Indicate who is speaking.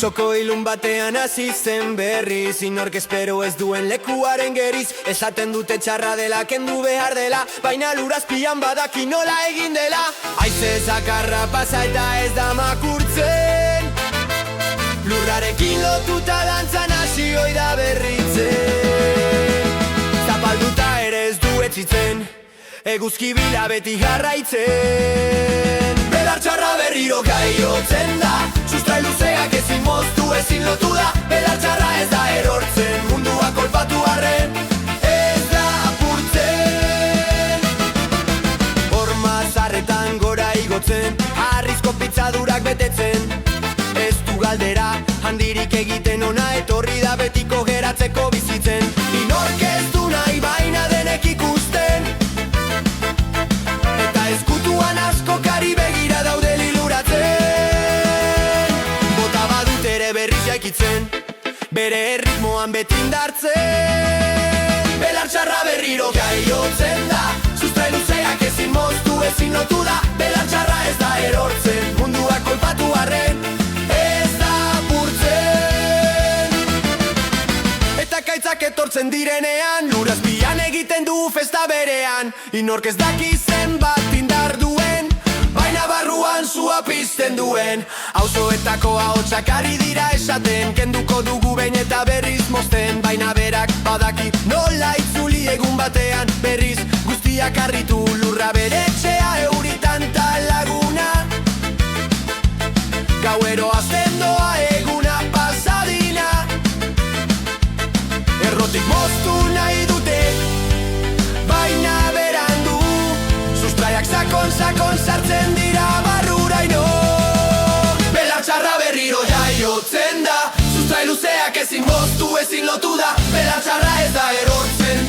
Speaker 1: Txoko ilun batean hasi zen berriz, inork espero ez duen lekuaren geriz. Esaten dute txarra dela, kendu behar dela, baina lurazpian badaki nola egin dela. Aize zakarra pasa eta ez da makurtzen, lurrarekin lotuta dantzan hasi hoi da berritzen. Zapalduta ere ez du etxitzen, eguzki bila beti jarraitzen. Belar txarra berriro gaiotzen da, sustrai luzeak ezin moztu ezin lotu da. Belar txarra ez da erortzen, mundua kolpatu arren ez da apurtzen. Horma zarretan gora igotzen, harrizko pitzadurak betetzen. Ez du galdera, handirik egiten ona etorri da betiko geratzeko bizitzen. Inork ez du nahi baina denek ikusten, eta ezkutuan asko kari begira daude liluratzen. Bota badut ere berriz jaikitzen, bere ritmoan beti indartzen. Belar txarra berriro gaiotzen da, sustrai luzeak ezin moztu ezin lotu da. Belar txarra ez da erortzen, mundua kolpatu arren ez da apurtzen. Eta kaitzak etortzen direnean, lurazpian egiten du festa berean. Inork ez daki zenbat indar duen, baina barruan sua pizten duen. Auzoetako ahotsak ari dira esaten, kenduko dugu behin eta berriz mozten. Baina berak badaki nola itzuli egun batean berriz guztiak harritu. Lurra bere etxea euritan ta laguna, gauero azten doa eguna pasadina. Errotik moztu nahi dute, baina berandu, sustraiak sakon sartzen dira barruraino. Belar txarra berriro jaiotzen da, sustrai luzeak ezin moztu ezin lotu da. Belar txarra ez da erortzen,